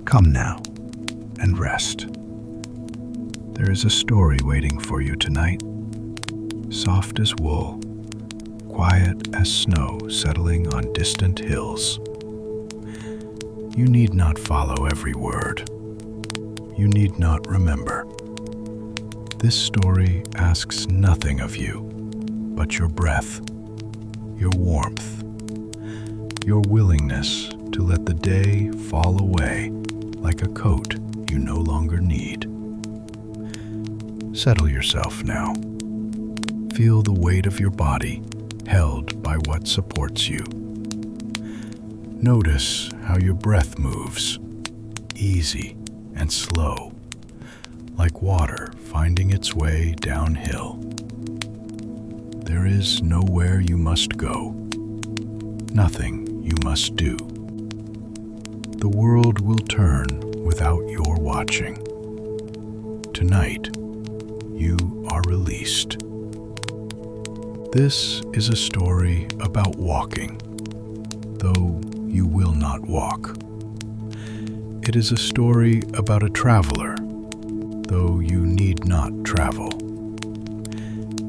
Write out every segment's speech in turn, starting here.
Come now and rest. There is a story waiting for you tonight, soft as wool, quiet as snow settling on distant hills. You need not follow every word. You need not remember. This story asks nothing of you but your breath, your warmth, your willingness to let the day fall away like a coat you no longer need. Settle yourself now. Feel the weight of your body held by what supports you. Notice how your breath moves, easy and slow, like water finding its way downhill. There is nowhere you must go, nothing you must do. The world will turn without your watching. Tonight, you are released. This is a story about walking, though you will not walk. It is a story about a traveler, though you need not travel.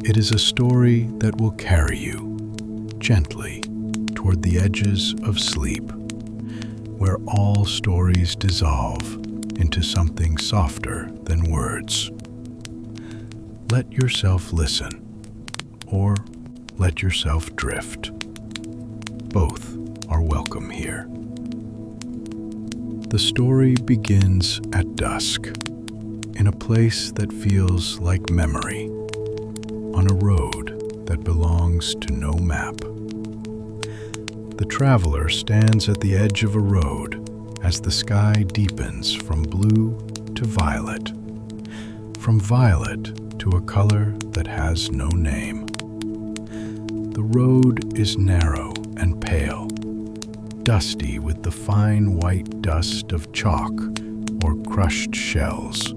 It is a story that will carry you gently toward the edges of sleep, where all stories dissolve into something softer than words. Let yourself listen, or let yourself drift. Both are welcome here. The story begins at dusk, in a place that feels like memory, on a road that belongs to no map. The traveler stands at the edge of a road as the sky deepens from blue to violet, from violet to a color that has no name. The road is narrow and pale, dusty with the fine white dust of chalk or crushed shells,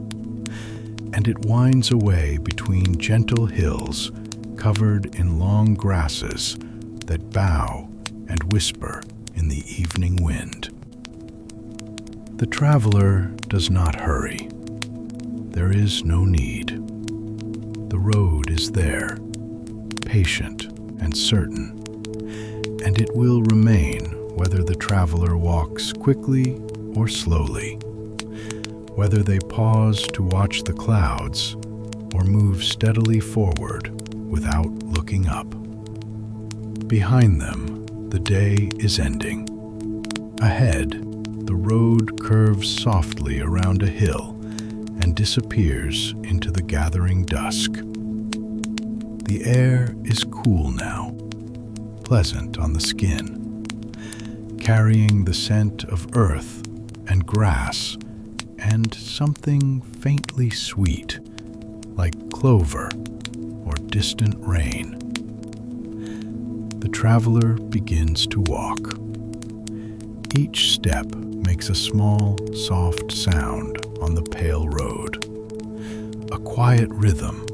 and it winds away between gentle hills covered in long grasses that bow and whisper in the evening wind. The traveler does not hurry. There is no need. The road is there, patient and certain, and it will remain whether the traveler walks quickly or slowly, whether they pause to watch the clouds or move steadily forward without looking up. Behind them, the day is ending. Ahead, the road curves softly around a hill and disappears into the gathering dusk. The air is cool now, pleasant on the skin, carrying the scent of earth and grass and something faintly sweet, like clover or distant rain. The traveler begins to walk. Each step makes a small, soft sound on the pale road, a quiet rhythm,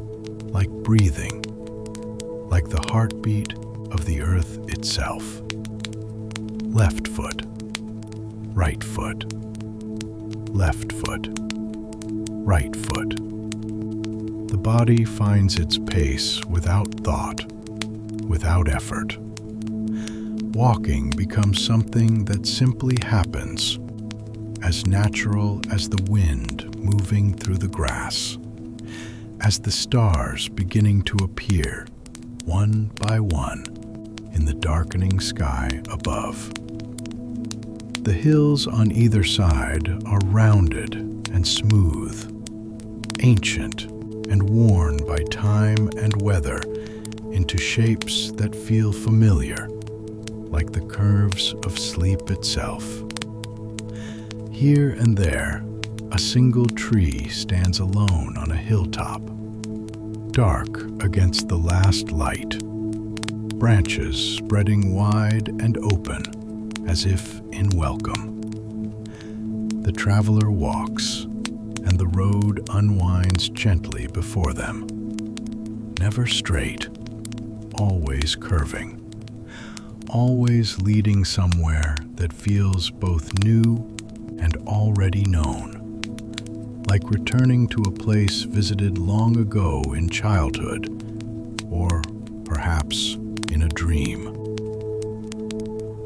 like breathing, like the heartbeat of the earth itself. Left foot, right foot, left foot, right foot. The body finds its pace without thought, without effort. Walking becomes something that simply happens, as natural as the wind moving through the grass, as the stars beginning to appear, one by one, in the darkening sky above. The hills on either side are rounded and smooth, ancient and worn by time and weather into shapes that feel familiar, like the curves of sleep itself. Here and there, a single tree stands alone on a hilltop, dark against the last light, branches spreading wide and open as if in welcome. The traveler walks, and the road unwinds gently before them, never straight, always curving, always leading somewhere that feels both new and already known, like returning to a place visited long ago in childhood, or perhaps in a dream.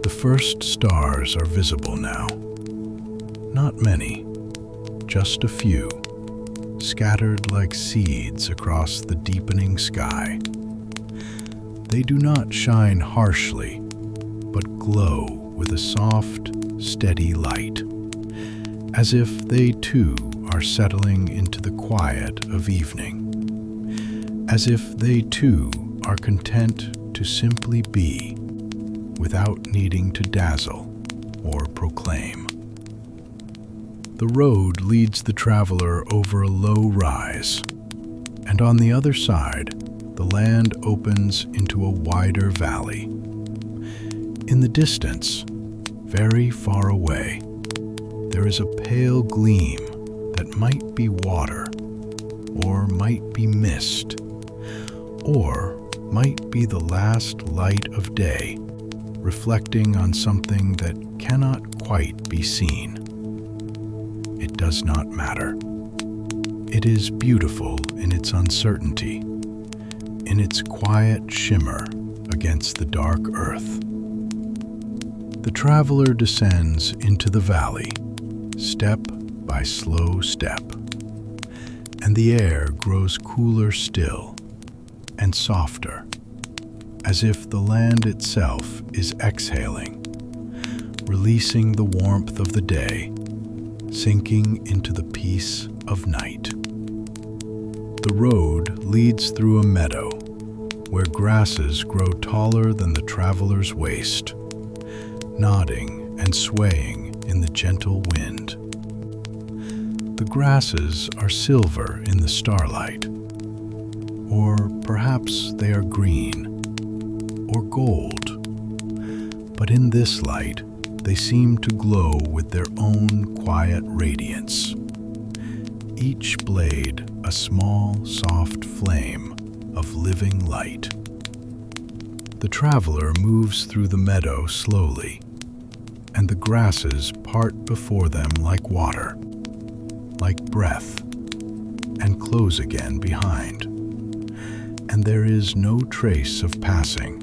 The first stars are visible now. Not many, just a few, scattered like seeds across the deepening sky. They do not shine harshly, but glow with a soft, steady light, as if they too are settling into the quiet of evening, as if they too are content to simply be, without needing to dazzle or proclaim. The road leads the traveler over a low rise, and on the other side, the land opens into a wider valley. In the distance, very far away, there is a pale gleam that might be water, or might be mist, or might be the last light of day, reflecting on something that cannot quite be seen. It does not matter. It is beautiful in its uncertainty, in its quiet shimmer against the dark earth. The traveler descends into the valley, step by slow step, and the air grows cooler still and softer, as if the land itself is exhaling, releasing the warmth of the day, sinking into the peace of night. The road leads through a meadow where grasses grow taller than the traveler's waist, nodding and swaying in the gentle wind. The grasses are silver in the starlight, or perhaps they are green or gold, but in this light they seem to glow with their own quiet radiance, each blade a small, soft flame of living light. The traveler moves through the meadow slowly, and the grasses part before them like water, like breath, and close again behind. And there is no trace of passing,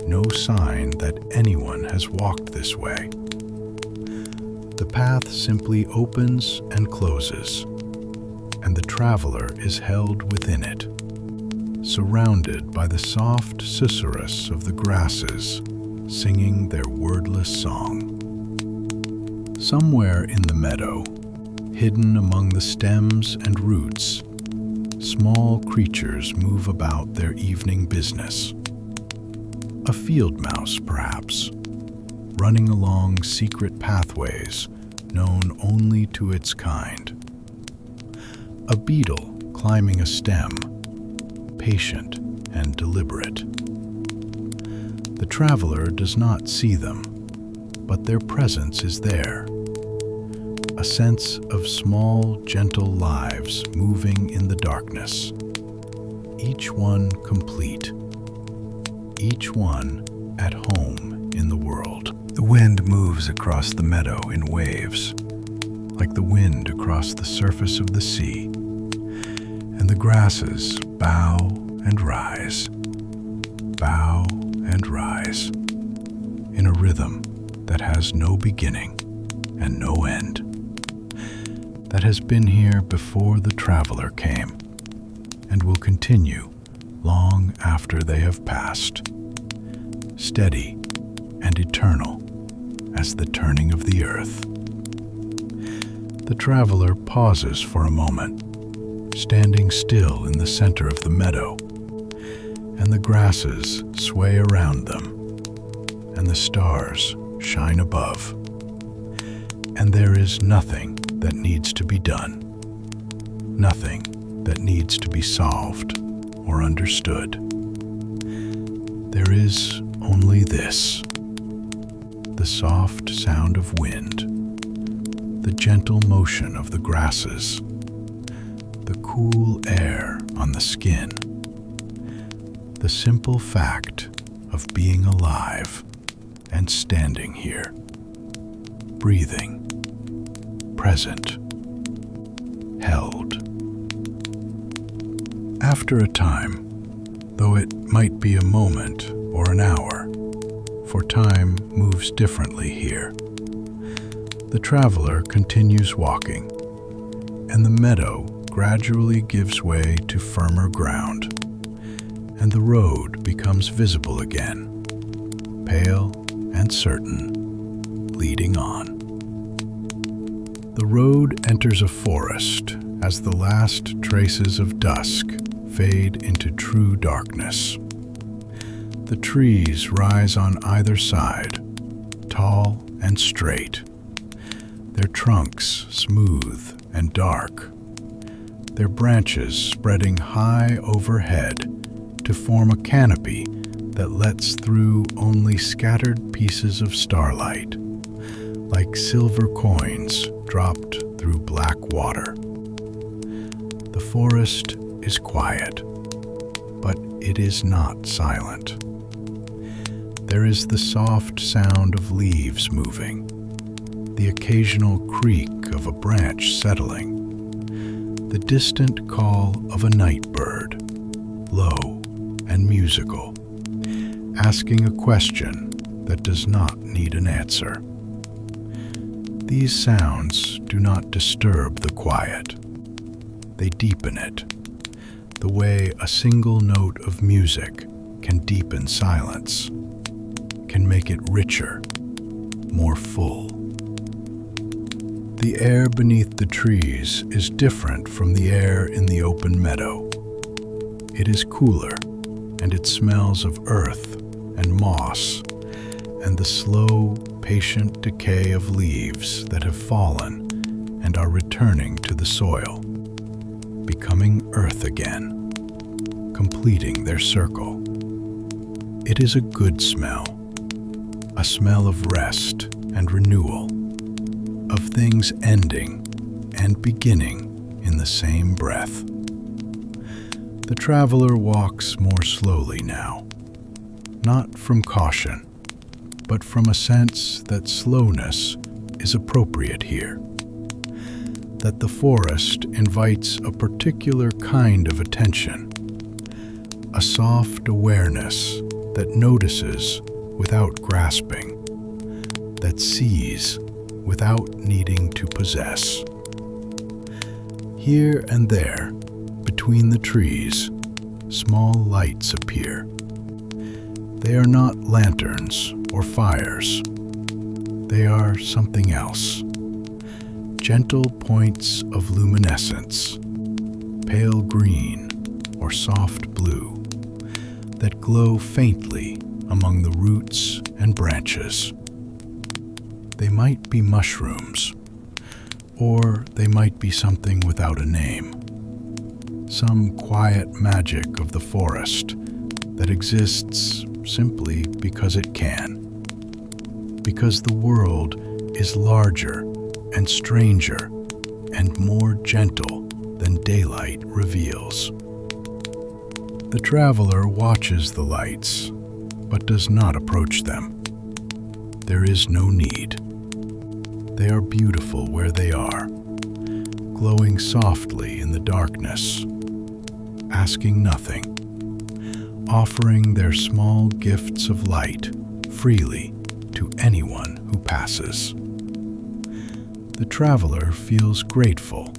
no sign that anyone has walked this way. The path simply opens and closes, and the traveler is held within it, surrounded by the soft susurrus of the grasses, singing their wordless song. Somewhere in the meadow, hidden among the stems and roots, small creatures move about their evening business. A field mouse, perhaps, running along secret pathways known only to its kind. A beetle climbing a stem, patient and deliberate. The traveler does not see them, but their presence is there. A sense of small, gentle lives moving in the darkness, each one complete, each one at home in the world. The wind moves across the meadow in waves, like the wind across the surface of the sea, and the grasses bow and rise, bow and rise, in a rhythm that has no beginning and no end, that has been here before the traveler came, and will continue long after they have passed, steady and eternal as the turning of the earth. The traveler pauses for a moment, standing still in the center of the meadow, and the grasses sway around them, and the stars shine above, and there is nothing that needs to be done, nothing that needs to be solved or understood. There is only this: the soft sound of wind, the gentle motion of the grasses, the cool air on the skin, the simple fact of being alive and standing here, breathing present, held. After a time, though it might be a moment or an hour, for time moves differently here, the traveler continues walking, and the meadow gradually gives way to firmer ground, and the road becomes visible again, pale and certain, leading on. The road enters a forest as the last traces of dusk fade into true darkness. The trees rise on either side, tall and straight, their trunks smooth and dark, their branches spreading high overhead to form a canopy that lets through only scattered pieces of starlight, like silver coins dropped through black water. The forest is quiet, but it is not silent. There is the soft sound of leaves moving, the occasional creak of a branch settling, the distant call of a night bird, low and musical, asking a question that does not need an answer. These sounds do not disturb the quiet. They deepen it, the way a single note of music can deepen silence, can make it richer, more full. The air beneath the trees is different from the air in the open meadow. It is cooler, and it smells of earth and moss, and the slow, patient decay of leaves that have fallen and are returning to the soil, becoming earth again, completing their circle. It is a good smell, a smell of rest and renewal, of things ending and beginning in the same breath. The traveler walks more slowly now, not from caution, but from a sense that slowness is appropriate here, that the forest invites a particular kind of attention, a soft awareness that notices without grasping, that sees without needing to possess. Here and there, between the trees, small lights appear. They are not lanterns or fires. They are something else. Gentle points of luminescence, pale green or soft blue, that glow faintly among the roots and branches. They might be mushrooms, or they might be something without a name. Some quiet magic of the forest that exists simply because it can. Because the world is larger and stranger and more gentle than daylight reveals. The traveler watches the lights, but does not approach them. There is no need. They are beautiful where they are, glowing softly in the darkness, asking nothing, offering their small gifts of light freely to anyone who passes. The traveler feels grateful,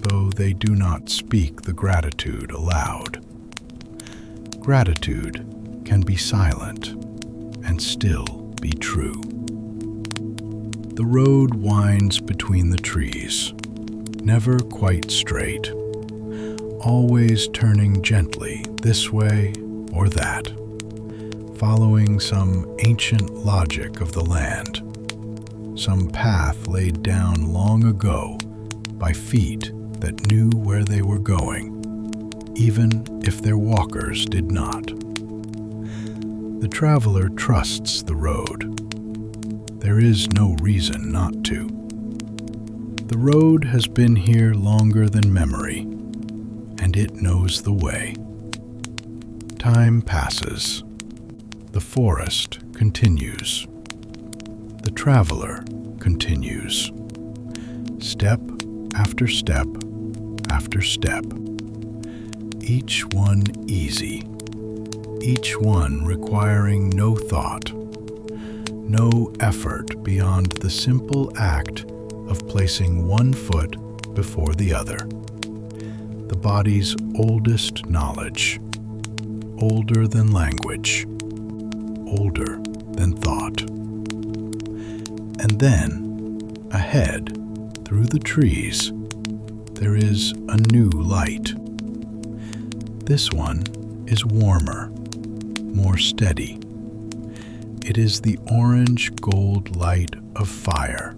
though they do not speak the gratitude aloud. Gratitude can be silent and still be true. The road winds between the trees, never quite straight, always turning gently this way or that, following some ancient logic of the land, some path laid down long ago by feet that knew where they were going, even if their walkers did not. The traveler trusts the road. There is no reason not to. The road has been here longer than memory, and it knows the way. Time passes. The forest continues. The traveler continues. step after step after step, each one easy, each one requiring no thought, no effort beyond the simple act of placing one foot before the other. The body's oldest knowledge, older than language, older than thought. And then, ahead, through the trees, there is a new light. This one is warmer, more steady. It is the orange gold light of fire,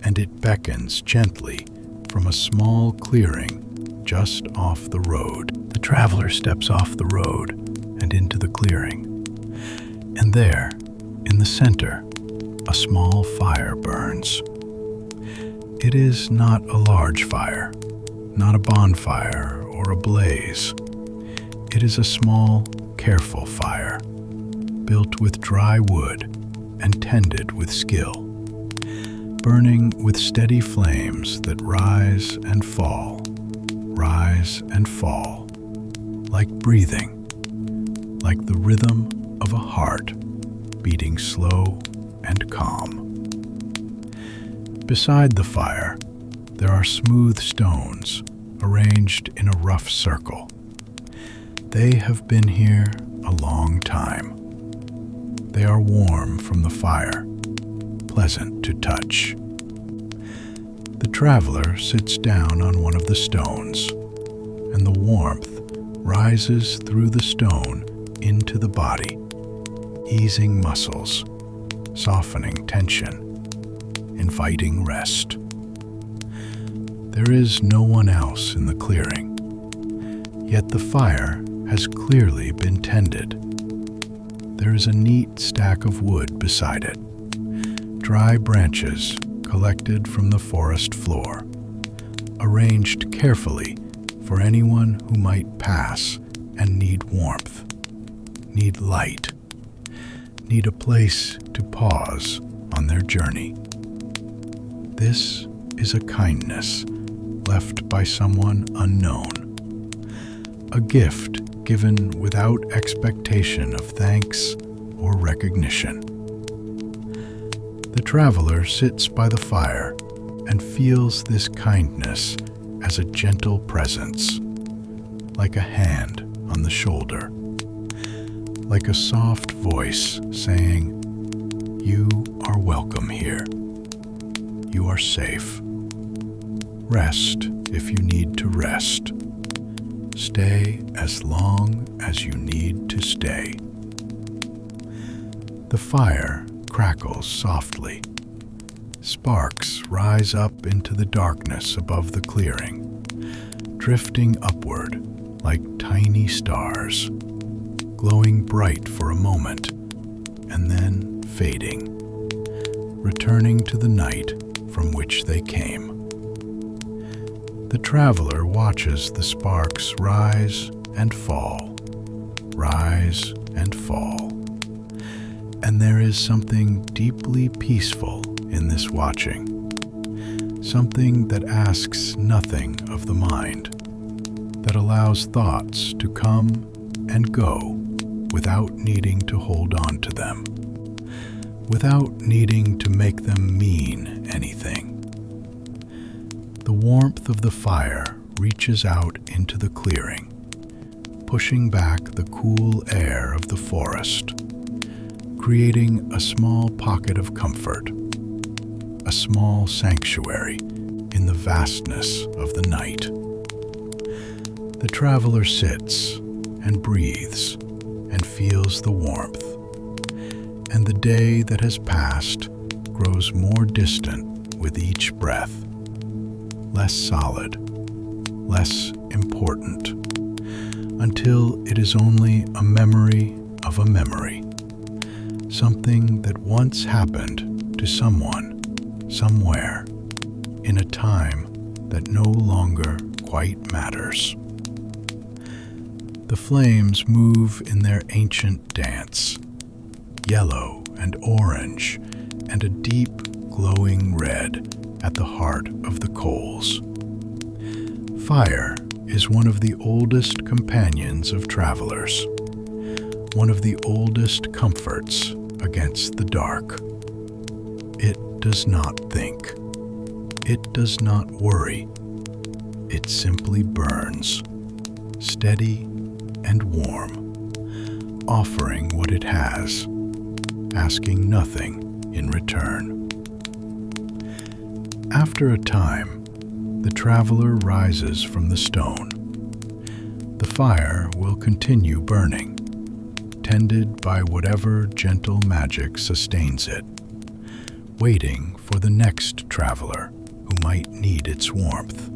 and it beckons gently from a small clearing just off the road. The traveler steps off the road and into the clearing. And there, in the center, a small fire burns. It is not a large fire, not a bonfire or a blaze. It is a small, careful fire, built with dry wood and tended with skill, burning with steady flames that rise and fall, like breathing, like the rhythm of a heart beating slow and calm. Beside the fire, there are smooth stones arranged in a rough circle. They have been here a long time. They are warm from the fire, pleasant to touch. The traveler sits down on one of the stones, and the warmth rises through the stone into the body, easing muscles, softening tension, inviting rest. There is no one else in the clearing, yet the fire has clearly been tended. There is a neat stack of wood beside it, dry branches collected from the forest floor, arranged carefully for anyone who might pass and need warmth, need light, need a place to pause on their journey. This is a kindness left by someone unknown, a gift given without expectation of thanks or recognition. The traveler sits by the fire and feels this kindness as a gentle presence, like a hand on the shoulder, like a soft voice saying, "You are welcome here. You are safe. Rest if you need to rest. Stay as long as you need to stay." The fire crackles softly. Sparks rise up into the darkness above the clearing, drifting upward like tiny stars, glowing bright for a moment and then fading, returning to the night from which they came. The traveler watches the sparks rise and fall, and there is something deeply peaceful in this watching, something that asks nothing of the mind, that allows thoughts to come and go without needing to hold on to them, without needing to make them mean anything. The warmth of the fire reaches out into the clearing, pushing back the cool air of the forest, creating a small pocket of comfort, a small sanctuary in the vastness of the night. The traveler sits and breathes and feels the warmth, and the day that has passed grows more distant with each breath, less solid, less important, until it is only a memory of a memory, something that once happened to someone, somewhere, in a time that no longer quite matters. The flames move in their ancient dance, yellow and orange, and a deep glowing red at the heart of the coals. Fire is one of the oldest companions of travelers, one of the oldest comforts against the dark. It does not think. It does not worry. It simply burns, steady and warm, offering what it has, asking nothing in return. After a time, the traveler rises from the stone. The fire will continue burning, tended by whatever gentle magic sustains it, waiting for the next traveler who might need its warmth.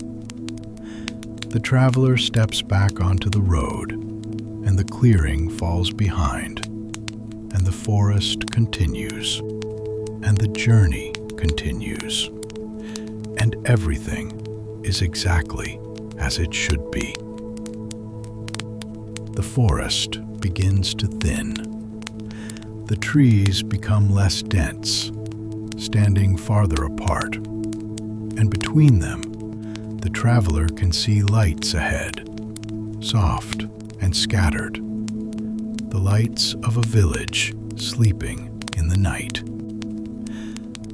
The traveler steps back onto the road, and the clearing falls behind, and the forest continues, and the journey continues, and everything is exactly as it should be. The forest begins to thin. The trees become less dense, standing farther apart, and between them, the traveler can see lights ahead, soft and scattered, the lights of a village sleeping in the night.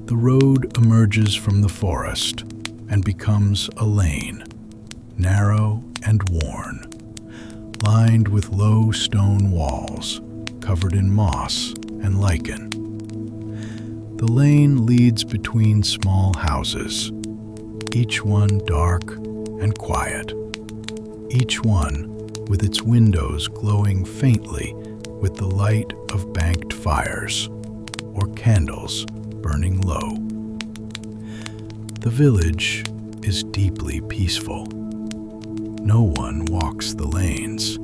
The road emerges from the forest and becomes a lane, narrow and worn, lined with low stone walls covered in moss and lichen. The lane leads between small houses, each one dark and quiet, each one with its windows glowing faintly with the light of banked fires or candles burning low. The village is deeply peaceful. No one walks the lanes.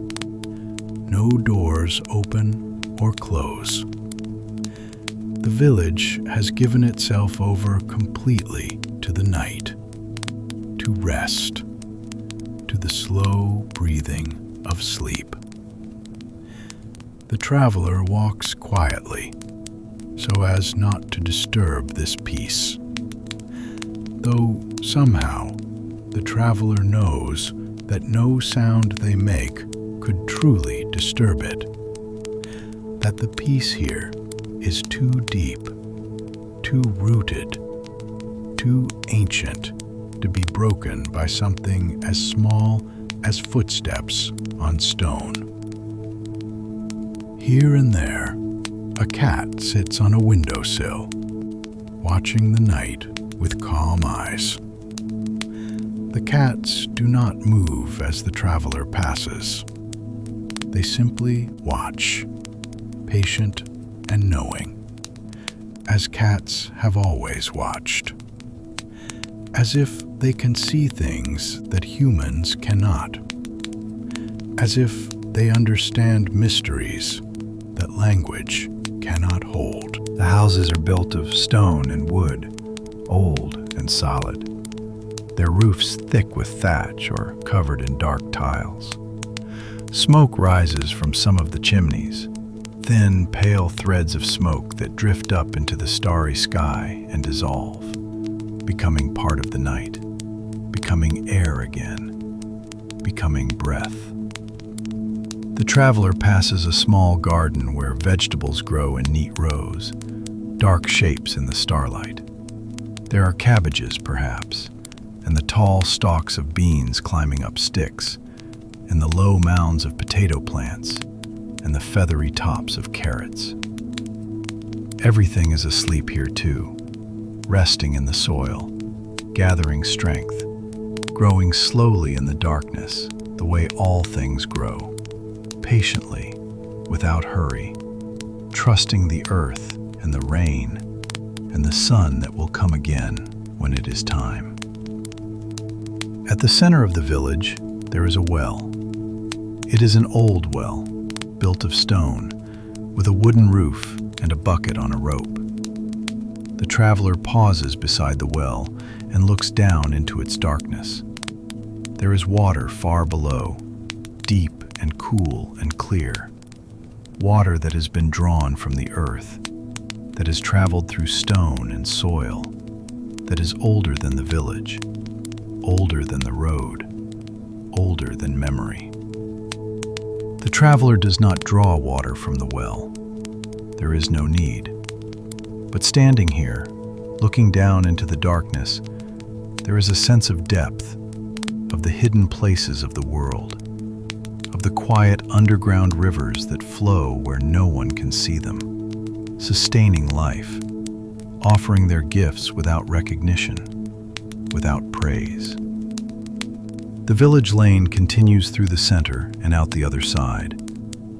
No doors open or close. The village has given itself over completely to the night, to rest, to the slow breathing of sleep. The traveler walks quietly, so as not to disturb this peace. Though somehow the traveler knows that no sound they make could truly disturb it, that the peace here is too deep, too rooted, too ancient to be broken by something as small as footsteps on stone. Here and there, a cat sits on a windowsill, watching the night with calm eyes. The cats do not move as the traveler passes. They simply watch, patient and knowing, as cats have always watched, as if they can see things that humans cannot, as if they understand mysteries that language cannot hold. The houses are built of stone and wood, old and solid, their roofs thick with thatch or covered in dark tiles. Smoke rises from some of the chimneys, thin, pale threads of smoke that drift up into the starry sky and dissolve, becoming part of the night, becoming air again, becoming breath. The traveler passes a small garden where vegetables grow in neat rows, dark shapes in the starlight. There are cabbages, perhaps, and the tall stalks of beans climbing up sticks, and the low mounds of potato plants, and the feathery tops of carrots. Everything is asleep here too, resting in the soil, gathering strength, growing slowly in the darkness, the way all things grow, patiently, without hurry, trusting the earth and the rain and the sun that will come again when it is time. At the center of the village, there is a well. It is an old well, built of stone, with a wooden roof and a bucket on a rope. The traveler pauses beside the well and looks down into its darkness. There is water far below, deep and cool and clear, water that has been drawn from the earth, that has traveled through stone and soil, that is older than the village, older than the road, older than memory. The traveler does not draw water from the well. There is no need. But standing here, looking down into the darkness, there is a sense of depth, of the hidden places of the world, of the quiet underground rivers that flow where no one can see them, sustaining life, offering their gifts without recognition, without praise. The village lane continues through the center and out the other side,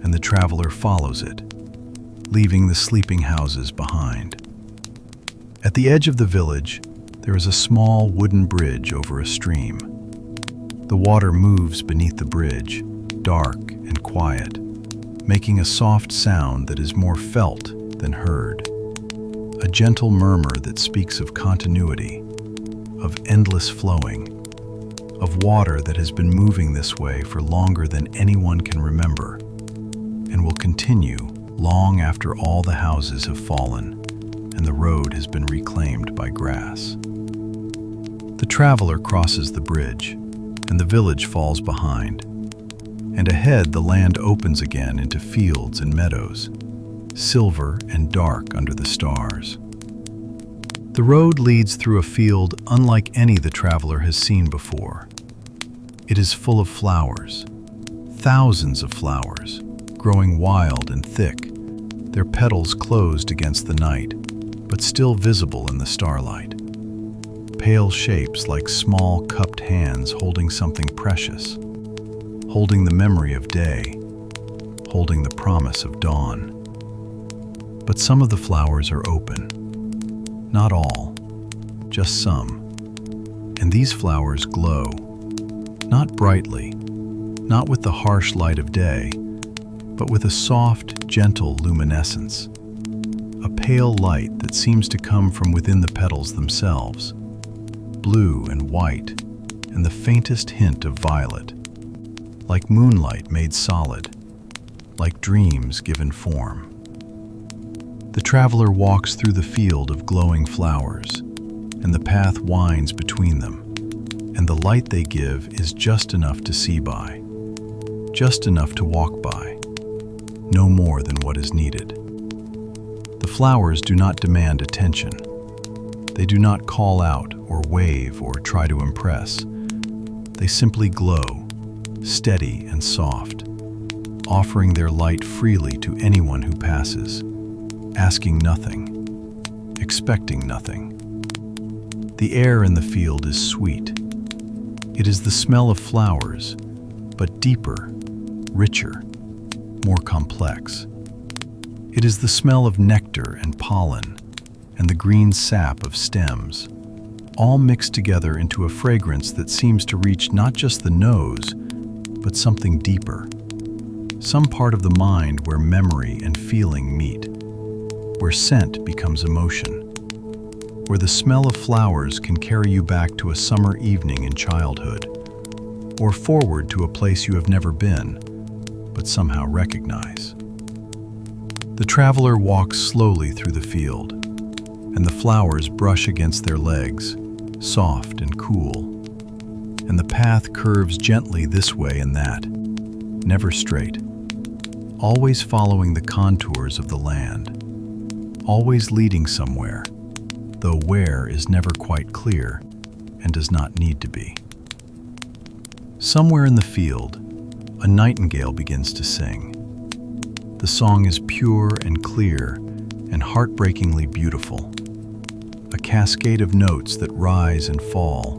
and the traveler follows it, leaving the sleeping houses behind. At the edge of the village, there is a small wooden bridge over a stream. The water moves beneath the bridge, dark and quiet, making a soft sound that is more felt than heard. A gentle murmur that speaks of continuity, of endless flowing, of water that has been moving this way for longer than anyone can remember, and will continue long after all the houses have fallen and the road has been reclaimed by grass. The traveler crosses the bridge, and the village falls behind, and ahead the land opens again into fields and meadows, silver and dark under the stars. The road leads through a field unlike any the traveler has seen before. It is full of flowers, thousands of flowers, growing wild and thick, their petals closed against the night, but still visible in the starlight. Pale shapes like small cupped hands holding something precious, holding the memory of day, holding the promise of dawn. But some of the flowers are open. Not all, just some. And these flowers glow, not brightly, not with the harsh light of day, but with a soft, gentle luminescence, a pale light that seems to come from within the petals themselves, blue and white, and the faintest hint of violet, like moonlight made solid, like dreams given form. The traveler walks through the field of glowing flowers, and the path winds between them, and the light they give is just enough to see by, just enough to walk by, no more than what is needed. The flowers do not demand attention. They do not call out or wave or try to impress. They simply glow, steady and soft, offering their light freely to anyone who passes, asking nothing, expecting nothing. The air in the field is sweet. It is the smell of flowers, but deeper, richer, more complex. It is the smell of nectar and pollen, and the green sap of stems, all mixed together into a fragrance that seems to reach not just the nose, but something deeper, some part of the mind where memory and feeling meet, where scent becomes emotion, where the smell of flowers can carry you back to a summer evening in childhood, or forward to a place you have never been, but somehow recognize. The traveler walks slowly through the field, and the flowers brush against their legs, soft and cool, and the path curves gently this way and that, never straight, always following the contours of the land, always leading somewhere, though where is never quite clear and does not need to be. Somewhere in the field, a nightingale begins to sing. The song is pure and clear and heartbreakingly beautiful, a cascade of notes that rise and fall,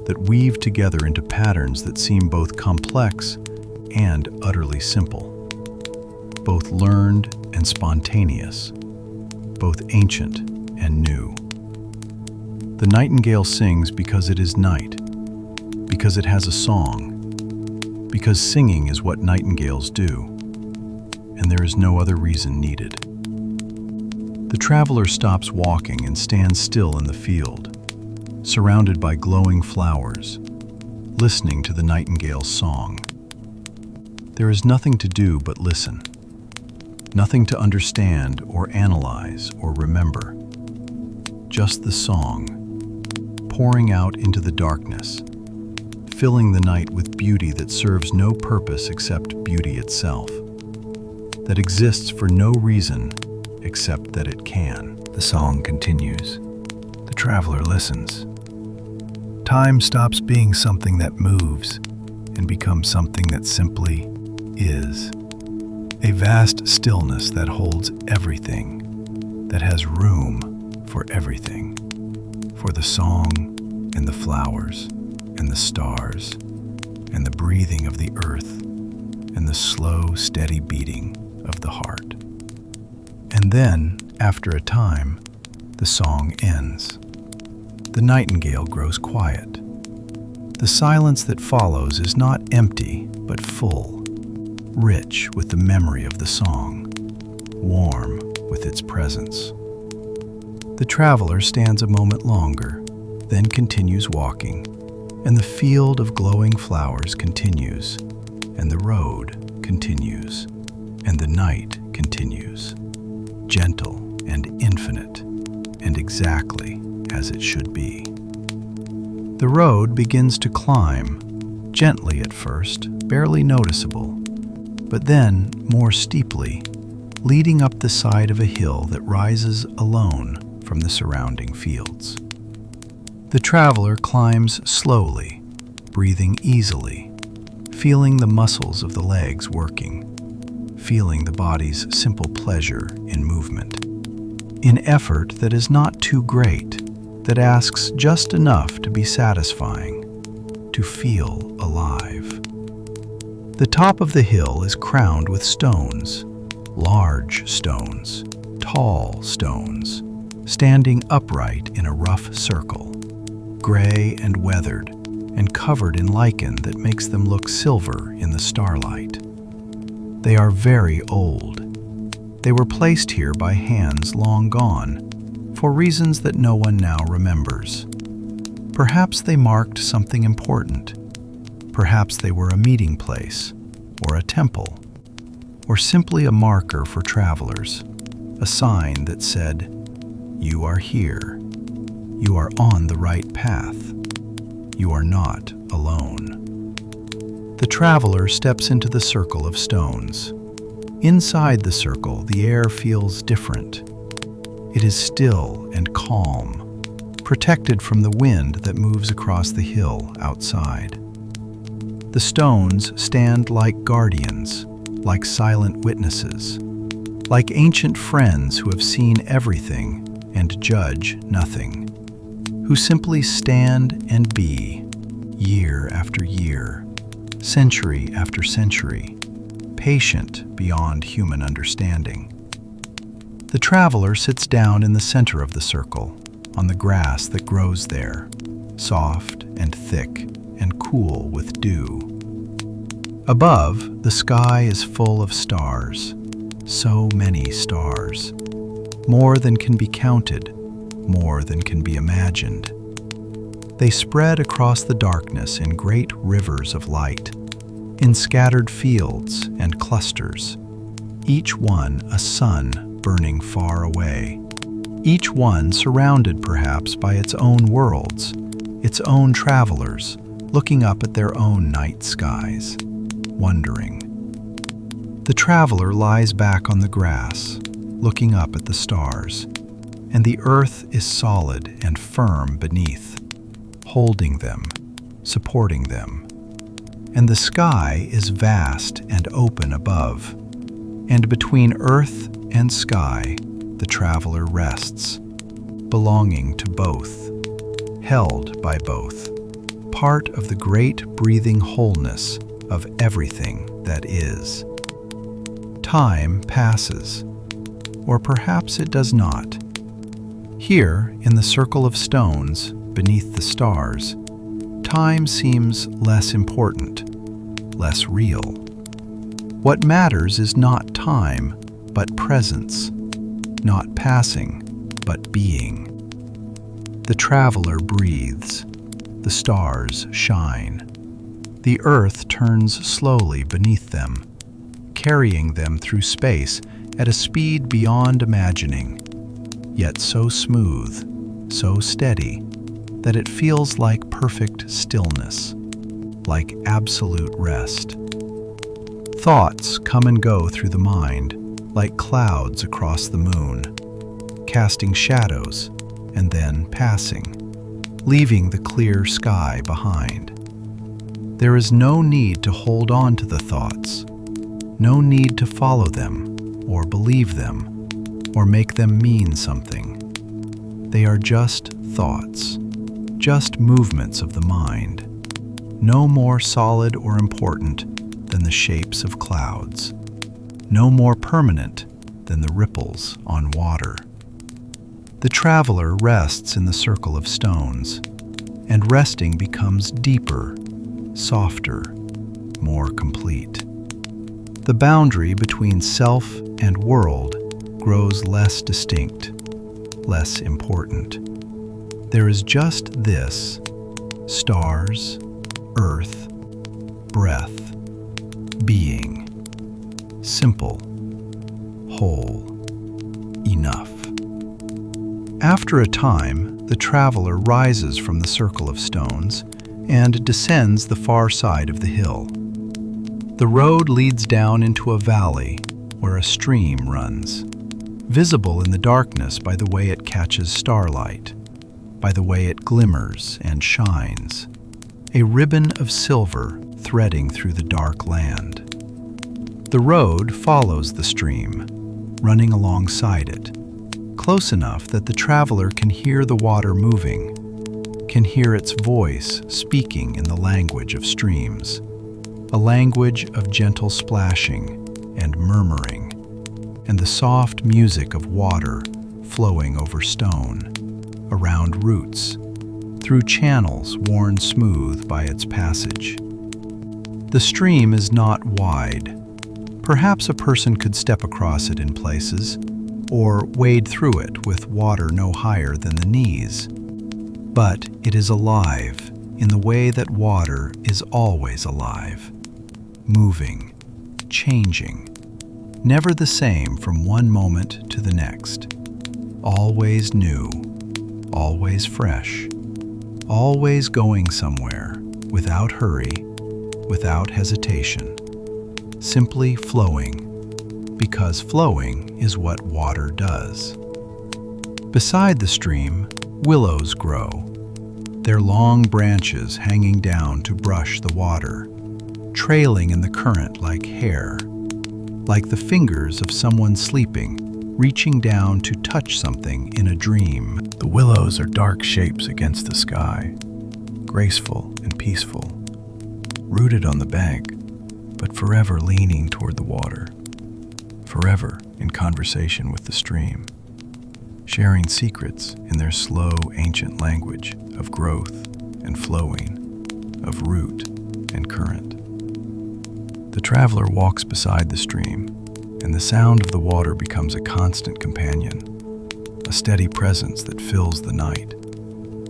that weave together into patterns that seem both complex and utterly simple, both learned and spontaneous, both ancient and new. The nightingale sings because it is night, because it has a song, because singing is what nightingales do, and there is no other reason needed. The traveler stops walking and stands still in the field, surrounded by glowing flowers, listening to the nightingale's song. There is nothing to do but listen. Nothing to understand or analyze or remember. Just the song, pouring out into the darkness, filling the night with beauty that serves no purpose except beauty itself, that exists for no reason except that it can. The song continues. The traveler listens. Time stops being something that moves and becomes something that simply is. A vast stillness that holds everything, that has room for everything, for the song and the flowers and the stars and the breathing of the earth and the slow, steady beating of the heart. And then, after a time, the song ends. The nightingale grows quiet. The silence that follows is not empty, but full, rich with the memory of the song, warm with its presence. The traveler stands a moment longer, then continues walking, and the field of glowing flowers continues, and the road continues, and the night continues, gentle and infinite, and exactly as it should be. The road begins to climb, gently at first, barely noticeable, but then more steeply, leading up the side of a hill that rises alone from the surrounding fields. The traveler climbs slowly, breathing easily, feeling the muscles of the legs working, feeling the body's simple pleasure in movement, in effort that is not too great, that asks just enough to be satisfying, to feel alive. The top of the hill is crowned with stones, large stones, tall stones, standing upright in a rough circle, gray and weathered, and covered in lichen that makes them look silver in the starlight. They are very old. They were placed here by hands long gone, for reasons that no one now remembers. Perhaps they marked something important. Perhaps they were a meeting place, or a temple, or simply a marker for travelers, a sign that said, "You are here. You are on the right path. You are not alone." The traveler steps into the circle of stones. Inside the circle, the air feels different. It is still and calm, protected from the wind that moves across the hill outside. The stones stand like guardians, like silent witnesses, like ancient friends who have seen everything and judge nothing, who simply stand and be, year after year, century after century, patient beyond human understanding. The traveler sits down in the center of the circle, on the grass that grows there, soft and thick and cool with dew. Above, the sky is full of stars, so many stars, more than can be counted, more than can be imagined. They spread across the darkness in great rivers of light, in scattered fields and clusters, each one a sun burning far away, each one surrounded perhaps by its own worlds, its own travelers, looking up at their own night skies, wondering. The traveler lies back on the grass, looking up at the stars, and the earth is solid and firm beneath, holding them, supporting them. And the sky is vast and open above, and between earth and sky, the traveler rests, belonging to both, held by both, part of the great breathing wholeness of everything that is. Time passes, or perhaps it does not. Here, in the circle of stones, beneath the stars, time seems less important, less real. What matters is not time, but presence, not passing, but being. The traveler breathes, the stars shine. The earth turns slowly beneath them, carrying them through space at a speed beyond imagining, yet so smooth, so steady, that it feels like perfect stillness, like absolute rest. Thoughts come and go through the mind like clouds across the moon, casting shadows and then passing, leaving the clear sky behind. There is no need to hold on to the thoughts, no need to follow them or believe them or make them mean something. They are just thoughts, just movements of the mind, no more solid or important than the shapes of clouds, no more permanent than the ripples on water. The traveler rests in the circle of stones, and resting becomes deeper, softer, more complete. The boundary between self and world grows less distinct, less important. There is just this: stars, earth, breath, being, simple, whole, enough. After a time, the traveler rises from the circle of stones and descends the far side of the hill. The road leads down into a valley where a stream runs, visible in the darkness by the way it catches starlight, by the way it glimmers and shines, a ribbon of silver threading through the dark land. The road follows the stream, running alongside it, close enough that the traveler can hear the water moving, can hear its voice speaking in the language of streams, a language of gentle splashing and murmuring, and the soft music of water flowing over stone, around roots, through channels worn smooth by its passage. The stream is not wide. Perhaps a person could step across it in places, or wade through it with water no higher than the knees. But it is alive in the way that water is always alive, moving, changing, never the same from one moment to the next, always new, always fresh, always going somewhere, without hurry, without hesitation, simply flowing, because flowing is what water does. Beside the stream, willows grow, their long branches hanging down to brush the water, trailing in the current like hair, like the fingers of someone sleeping, reaching down to touch something in a dream. The willows are dark shapes against the sky, graceful and peaceful, rooted on the bank, but forever leaning toward the water, forever in conversation with the stream, sharing secrets in their slow, ancient language of growth and flowing, of root and current. The traveler walks beside the stream, and the sound of the water becomes a constant companion, a steady presence that fills the night,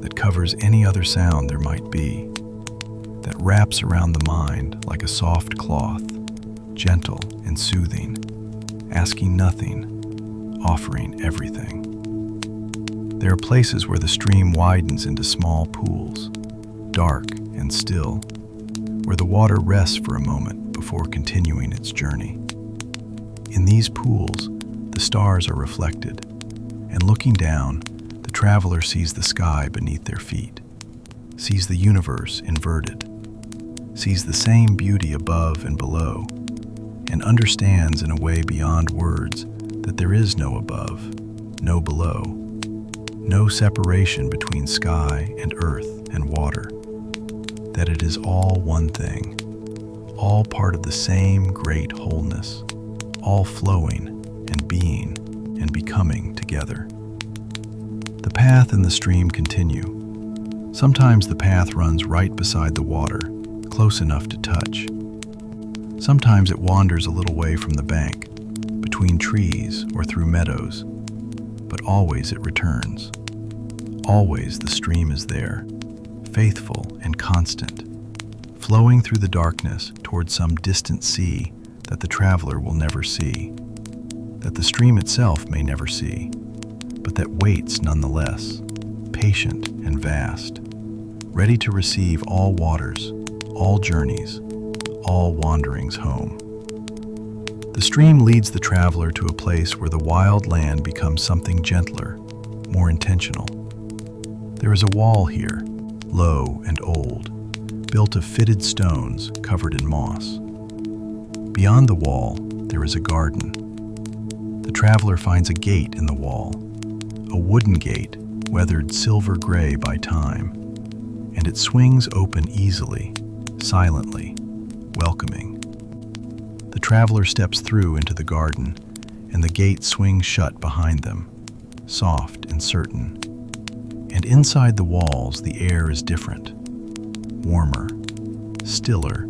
that covers any other sound there might be, that wraps around the mind like a soft cloth, gentle and soothing, asking nothing, offering everything. There are places where the stream widens into small pools, dark and still, where the water rests for a moment before continuing its journey. In these pools, the stars are reflected, and looking down, the traveler sees the sky beneath their feet, sees the universe inverted, sees the same beauty above and below, and understands in a way beyond words that there is no above, no below, no separation between sky and earth and water, that it is all one thing, all part of the same great wholeness, all flowing and being and becoming together. The path and the stream continue. Sometimes the path runs right beside the water, close enough to touch. Sometimes it wanders a little way from the bank, between trees or through meadows, but always it returns. Always the stream is there, faithful and constant, flowing through the darkness toward some distant sea that the traveler will never see. that the stream itself may never see, but that waits nonetheless, patient and vast, ready to receive all waters, all journeys, all wanderings home. The stream leads the traveler to a place where the wild land becomes something gentler, more intentional. There is a wall here, low and old, built of fitted stones covered in moss. Beyond the wall, there is a garden. The traveler finds a gate in the wall, a wooden gate weathered silver gray by time, and it swings open easily, silently, welcoming. The traveler steps through into the garden, and the gate swings shut behind them, soft and certain. And inside the walls, the air is different, warmer, stiller,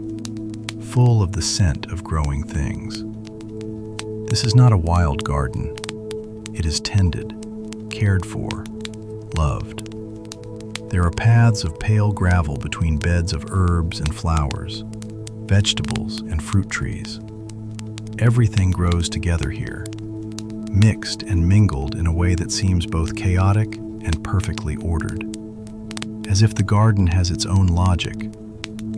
full of the scent of growing things. This is not a wild garden. It is tended, cared for, loved. There are paths of pale gravel between beds of herbs and flowers, vegetables and fruit trees. Everything grows together here, mixed and mingled in a way that seems both chaotic and perfectly ordered, as if the garden has its own logic,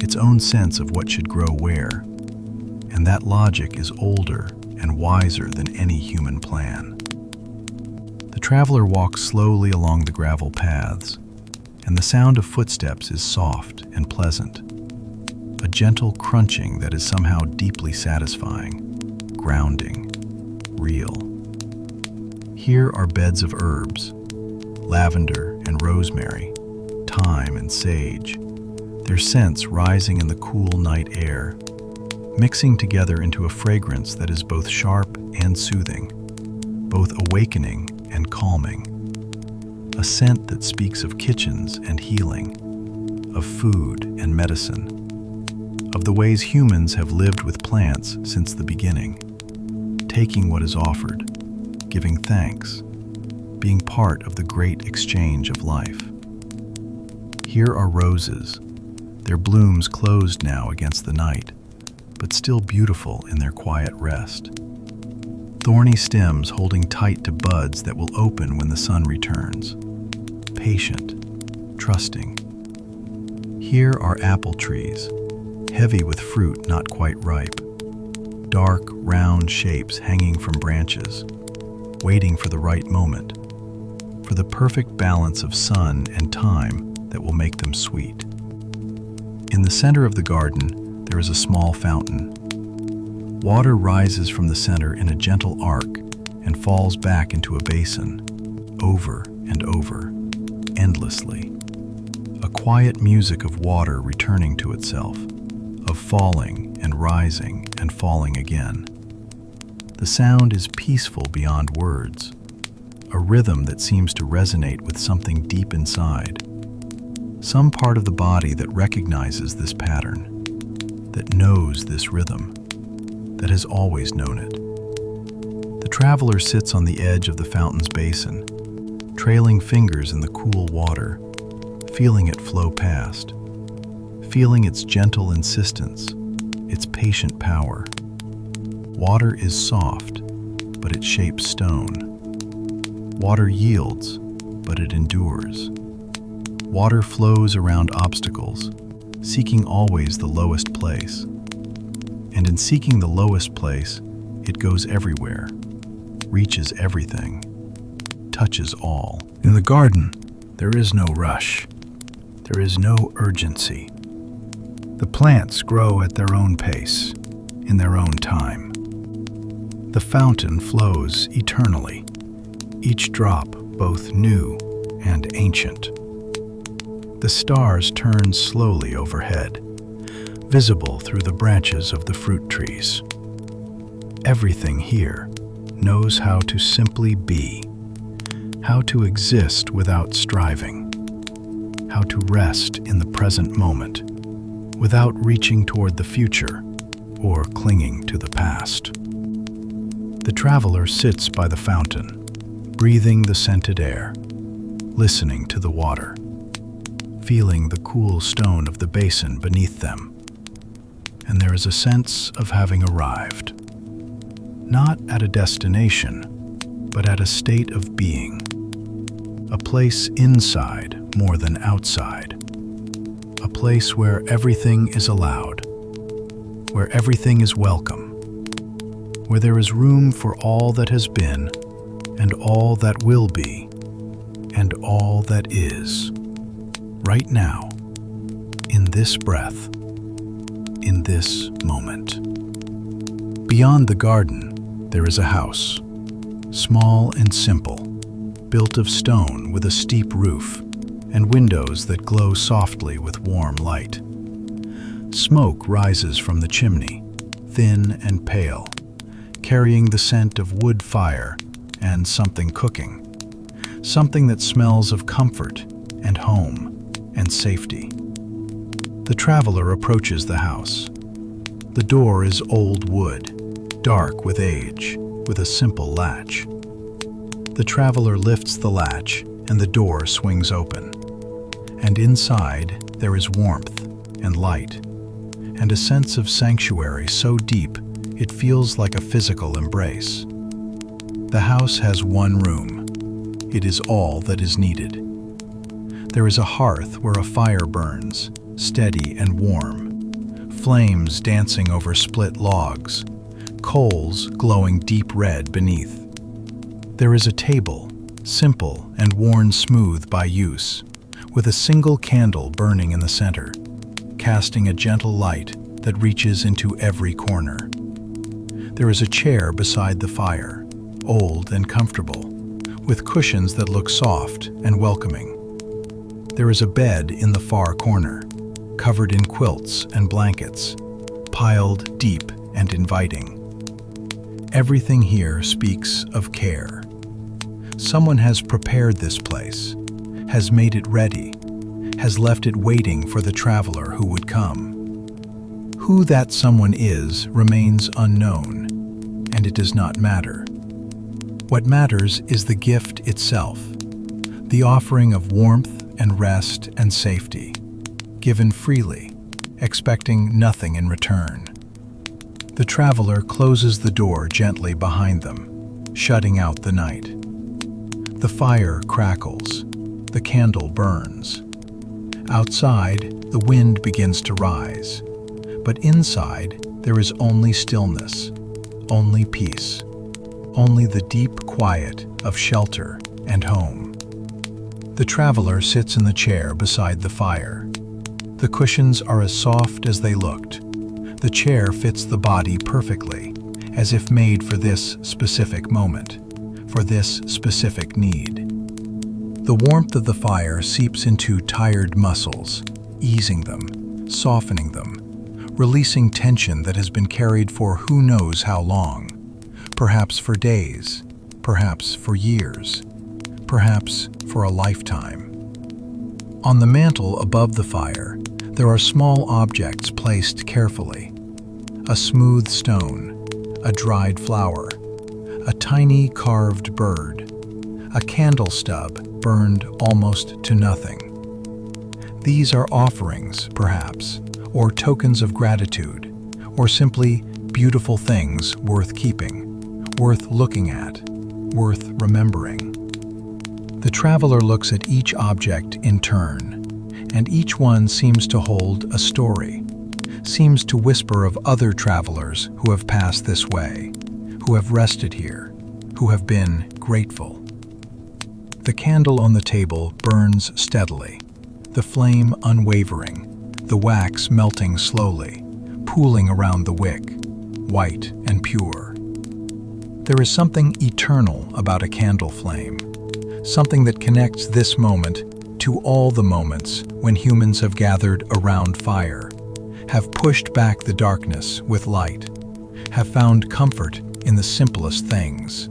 its own sense of what should grow where, and that logic is older and wiser than any human plan. The traveler walks slowly along the gravel paths, and the sound of footsteps is soft and pleasant, a gentle crunching that is somehow deeply satisfying, grounding, real. Here are beds of herbs, lavender and rosemary, thyme and sage, their scents rising in the cool night air, mixing together into a fragrance that is both sharp and soothing, both awakening and calming. A scent that speaks of kitchens and healing, of food and medicine, of the ways humans have lived with plants since the beginning, taking what is offered, giving thanks, being part of the great exchange of life. Here are roses, their blooms closed now against the night, but still beautiful in their quiet rest. Thorny stems holding tight to buds that will open when the sun returns. Patient, trusting. Here are apple trees, heavy with fruit not quite ripe. Dark, round shapes hanging from branches, waiting for the right moment, for the perfect balance of sun and time that will make them sweet. In the center of the garden, there is a small fountain. Water rises from the center in a gentle arc and falls back into a basin, over and over, endlessly. A quiet music of water returning to itself, of falling and rising and falling again. The sound is peaceful beyond words, a rhythm that seems to resonate with something deep inside, some part of the body that recognizes this pattern, that knows this rhythm, that has always known it. The traveler sits on the edge of the fountain's basin, trailing fingers in the cool water, feeling it flow past, feeling its gentle insistence, its patient power. Water is soft, but it shapes stone. Water yields, but it endures. Water flows around obstacles, seeking always the lowest place. And in seeking the lowest place, it goes everywhere, reaches everything, touches all. In the garden, there is no rush. There is no urgency. The plants grow at their own pace, in their own time. The fountain flows eternally, each drop both new and ancient. The stars turn slowly overhead, visible through the branches of the fruit trees. Everything here knows how to simply be, how to exist without striving, how to rest in the present moment, without reaching toward the future or clinging to the past. The traveler sits by the fountain, breathing the scented air, listening to the water, feeling the cool stone of the basin beneath them, and there is a sense of having arrived. not at a destination, but at a state of being. A place inside more than outside. A place where everything is allowed, where everything is welcome, where there is room for all that has been, and all that will be, and all that is. Right now, in this breath, in this moment. Beyond the garden, there is a house, small and simple, built of stone with a steep roof and windows that glow softly with warm light. Smoke rises from the chimney, thin and pale, carrying the scent of wood fire and something cooking, something that smells of comfort and home and safety. The traveler approaches the house. The door is old wood, dark with age, with a simple latch. The traveler lifts the latch and the door swings open. And inside there is warmth and light, and a sense of sanctuary so deep it feels like a physical embrace. The house has one room. It is all that is needed. There is a hearth where a fire burns, steady and warm, flames dancing over split logs, coals glowing deep red beneath. There is a table, simple and worn smooth by use, with a single candle burning in the center, casting a gentle light that reaches into every corner. There is a chair beside the fire, old and comfortable, with cushions that look soft and welcoming. There is a bed in the far corner, covered in quilts and blankets, piled deep and inviting. Everything here speaks of care. Someone has prepared this place, has made it ready, has left it waiting for the traveler who would come. Who that someone is remains unknown, and it does not matter. What matters is the gift itself, the offering of warmth and rest and safety, given freely, expecting nothing in return. The traveler closes the door gently behind them, shutting out the night. The fire crackles, the candle burns. Outside, the wind begins to rise, but inside there is only stillness, only peace, only the deep quiet of shelter and home. The traveler sits in the chair beside the fire. The cushions are as soft as they looked. The chair fits the body perfectly, as if made for this specific moment, for this specific need. The warmth of the fire seeps into tired muscles, easing them, softening them, releasing tension that has been carried for who knows how long, perhaps for days, perhaps for years, perhaps for a lifetime. On the mantel above the fire, there are small objects placed carefully. A smooth stone, a dried flower, a tiny carved bird, a candle stub burned almost to nothing. These are offerings, perhaps, or tokens of gratitude, or simply beautiful things worth keeping, worth looking at, worth remembering. The traveler looks at each object in turn, and each one seems to hold a story, seems to whisper of other travelers who have passed this way, who have rested here, who have been grateful. The candle on the table burns steadily, the flame unwavering, the wax melting slowly, pooling around the wick, white and pure. There is something eternal about a candle flame, something that connects this moment to all the moments when humans have gathered around fire, have pushed back the darkness with light, have found comfort in the simplest things: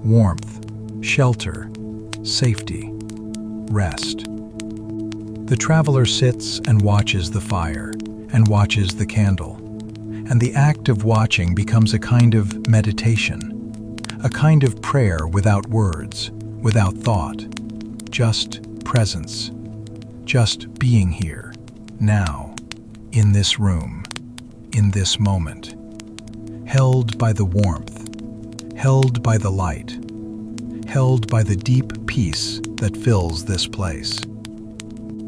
warmth, shelter, safety, rest. The traveler sits and watches the fire, and watches the candle, and the act of watching becomes a kind of meditation, a kind of prayer without words, without thought, just presence, just being here, now, in this room, in this moment, held by the warmth, held by the light, held by the deep peace that fills this place.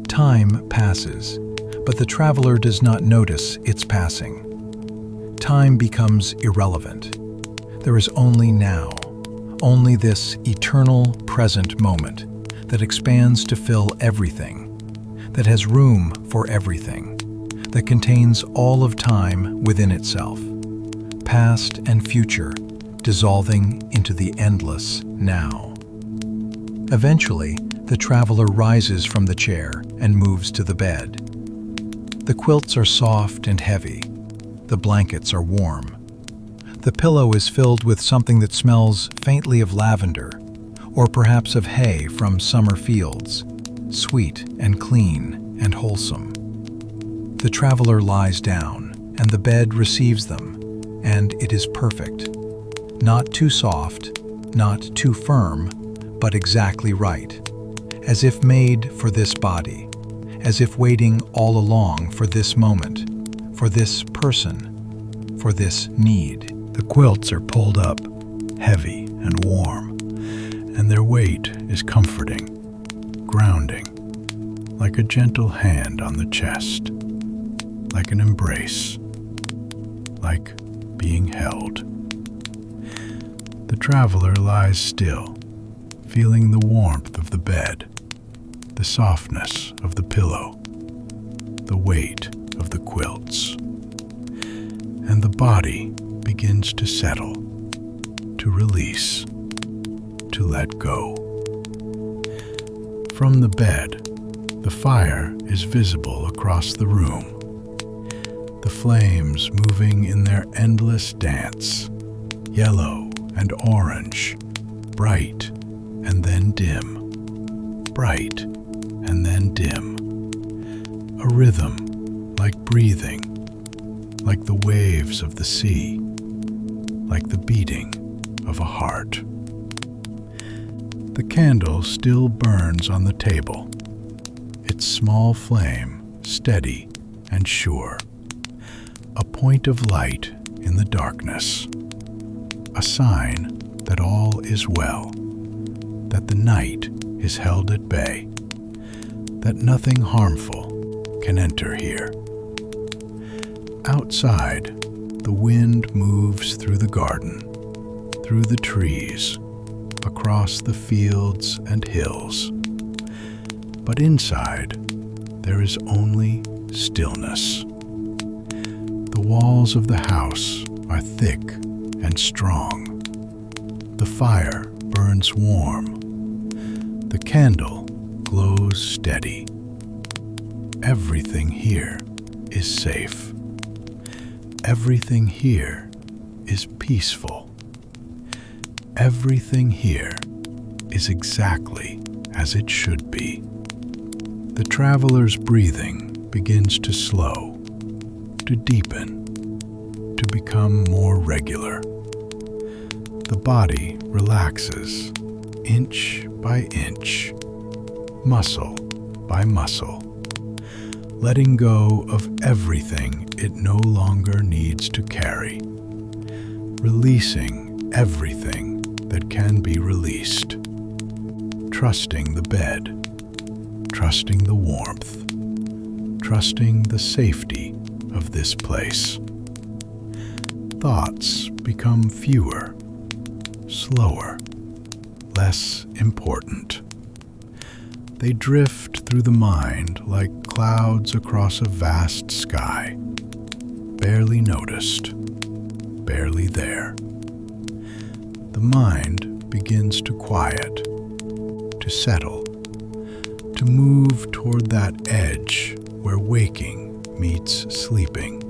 Time passes, but the traveler does not notice its passing. Time becomes irrelevant. There is only now, only this eternal present moment that expands to fill everything, that has room for everything, that contains all of time within itself, past and future dissolving into the endless now. Eventually, the traveler rises from the chair and moves to the bed. The quilts are soft and heavy. The blankets are warm. The pillow is filled with something that smells faintly of lavender, or perhaps of hay from summer fields, sweet and clean and wholesome. The traveler lies down, and the bed receives them, and it is perfect. Not too soft, not too firm, but exactly right, as if made for this body, as if waiting all along for this moment, for this person, for this need. The quilts are pulled up, heavy and warm, and their weight is comforting, grounding, like a gentle hand on the chest, like an embrace, like being held. The traveler lies still, feeling the warmth of the bed, the softness of the pillow, the weight of the quilts. And the body begins to settle, to release, to let go. From the bed, the fire is visible across the room, the flames moving in their endless dance, yellow and orange, bright and then dim, bright and then dim. A rhythm like breathing, like the waves of the sea, like the beating of a heart. The candle still burns on the table, its small flame steady and sure, a point of light in the darkness, a sign that all is well, that the night is held at bay, that nothing harmful can enter here. Outside, the wind moves through the garden, through the trees, across the fields and hills. But inside, there is only stillness. The walls of the house are thick and strong. The fire burns warm. The candle glows steady. Everything here is safe. Everything here is peaceful. Everything here is exactly as it should be. The traveler's breathing begins to slow, to deepen, to become more regular. The body relaxes, inch by inch, muscle by muscle, letting go of everything it no longer needs to carry, releasing everything that can be released, trusting the bed, trusting the warmth, trusting the safety of this place. Thoughts become fewer, slower, less important. They drift through the mind like clouds across a vast sky, barely noticed, barely there. The mind begins to quiet, to settle, to move toward that edge where waking meets sleeping,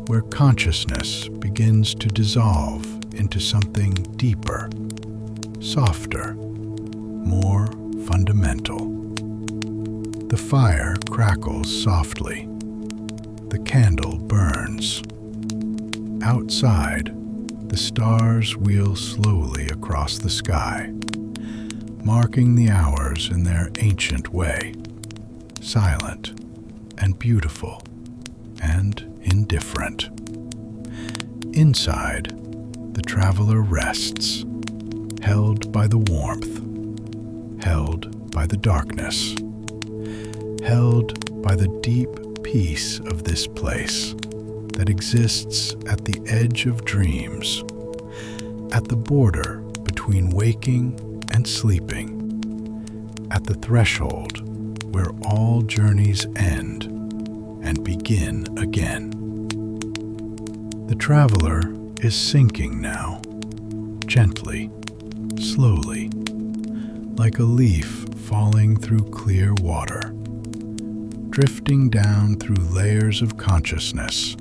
where consciousness begins to dissolve into something deeper, softer, more fundamental. The fire crackles softly. The candle burns. Outside, the stars wheel slowly across the sky, marking the hours in their ancient way, silent and beautiful and indifferent. Inside, the traveler rests, held by the warmth, held by the darkness, held by the deep peace of this place that exists at the edge of dreams, at the border between waking and sleeping, at the threshold where all journeys end and begin again. The traveler is sinking now, gently, slowly, like a leaf falling through clear water, drifting down through layers of consciousness,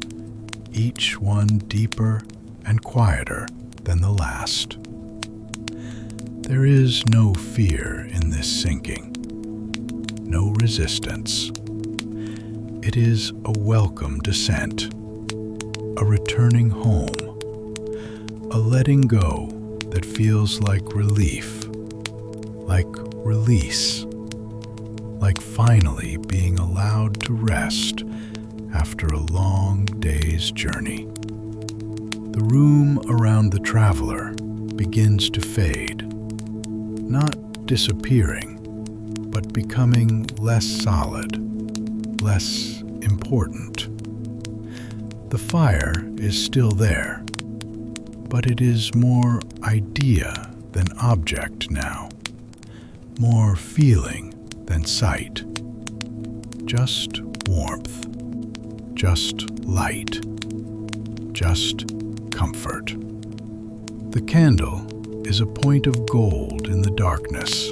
each one deeper and quieter than the last. There is no fear in this sinking, no resistance. It is a welcome descent, a returning home, a letting go that feels like relief, like release, like finally being allowed to rest after a long day's journey. The room around the traveler begins to fade, not disappearing, but becoming less solid, less important. The fire is still there, but it is more idea than object now, more feeling than sight. Just warmth, just light, just comfort. The candle is a point of gold in the darkness,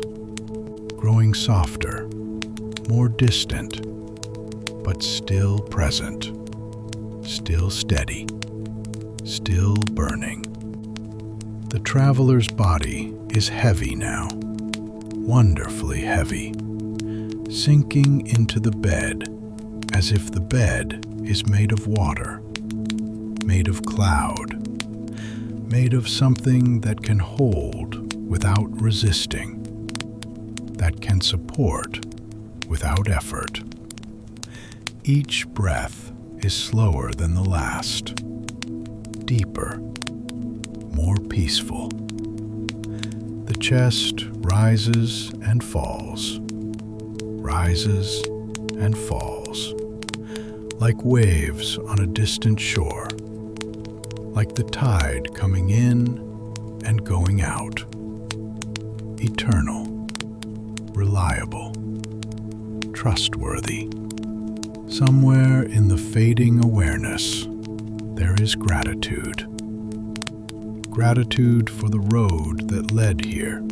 growing softer, more distant, but still present, still steady, still burning. The traveler's body is heavy now, wonderfully heavy, sinking into the bed as if the bed is made of water, made of cloud, made of something that can hold without resisting, that can support without effort. Each breath is slower than the last, deeper, more peaceful. The chest rises and falls, rises and falls, like waves on a distant shore, like the tide coming in and going out. Eternal, reliable, trustworthy. Somewhere in the fading awareness, there is gratitude. Gratitude for the road that led here,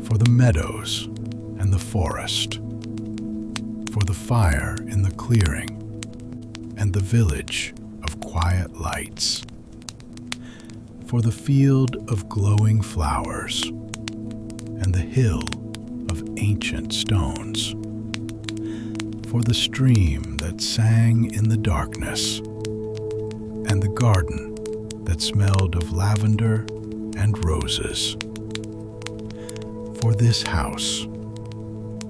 for the meadows and the forest, for the fire in the clearing and the village of quiet lights, for the field of glowing flowers and the hill of ancient stones, for the stream that sang in the darkness and the garden that smelled of lavender and roses, for this house,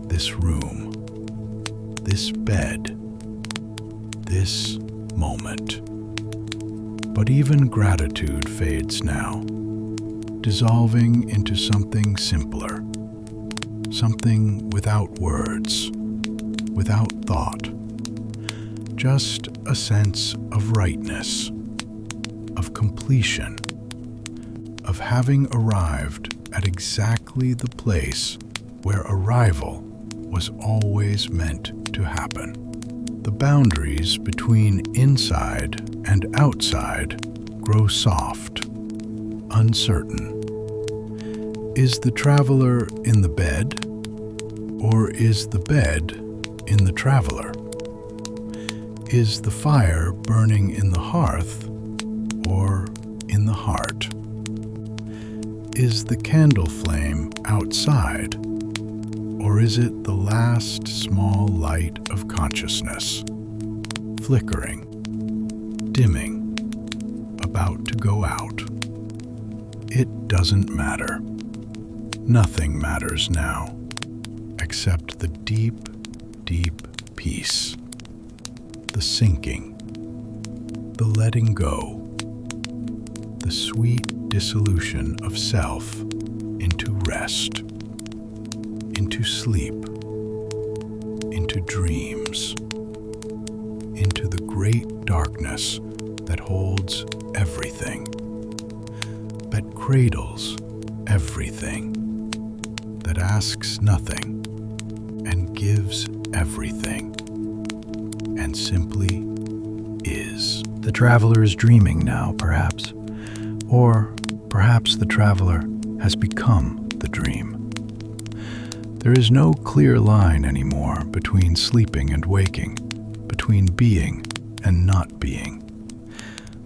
this room, this bed, this moment. But even gratitude fades now, dissolving into something simpler, something without words, without thought, just a sense of rightness, of completion, of having arrived at exactly the place where arrival was always meant to happen. The boundaries between inside and outside grow soft, uncertain. Is the traveler in the bed, or is the bed in the traveler? Is the fire burning in the hearth, or in the heart? Is the candle flame outside, or is it the last small light of consciousness, flickering, dimming, about to go out? It doesn't matter. Nothing matters now, except the deep, deep peace, the sinking, the letting go, the sweet dissolution of self into rest, into sleep, into dreams, into the great darkness that holds everything, that cradles everything, that asks nothing and gives everything, and simply is. The traveler is dreaming now, perhaps. Or perhaps the traveler has become the dream. There is no clear line anymore between sleeping and waking, between being and not being.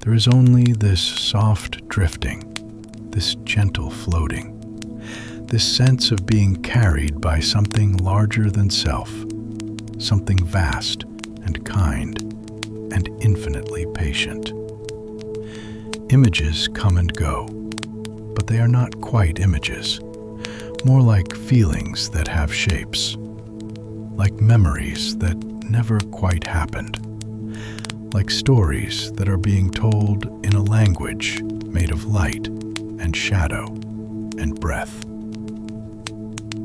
There is only this soft drifting, this gentle floating, this sense of being carried by something larger than self, something vast and kind and infinitely patient. Images come and go, but they are not quite images, more like feelings that have shapes, like memories that never quite happened, like stories that are being told in a language made of light and shadow and breath.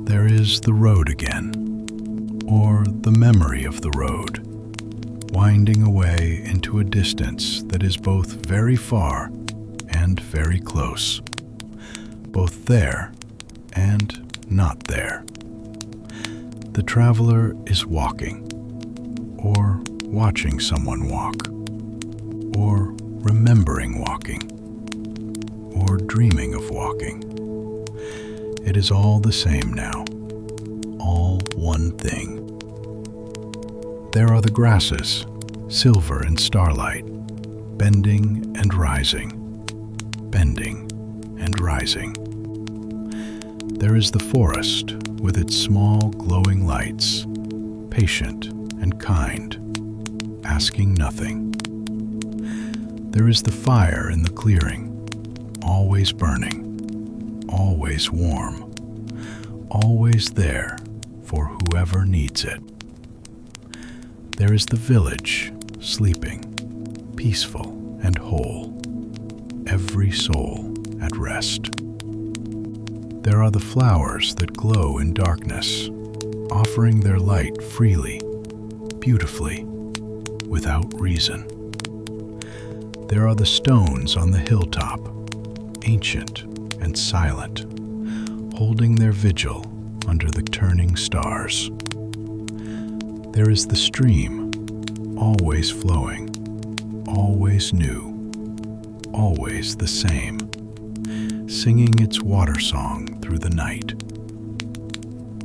There is the road again, or the memory of the road, winding away into a distance that is both very far and very close, both there and not there. The traveler is walking, or watching someone walk, or remembering walking, or dreaming of walking. It is all the same now, all one thing. There are the grasses, silver in starlight, bending and rising, bending and rising. There is the forest with its small glowing lights, patient and kind, asking nothing. There is the fire in the clearing, always burning, always warm, always there for whoever needs it. There is the village, sleeping, peaceful and whole, every soul at rest. There are the flowers that glow in darkness, offering their light freely, beautifully, without reason. There are the stones on the hilltop, ancient and silent, holding their vigil under the turning stars. There is the stream, always flowing, always new, always the same, singing its water song through the night.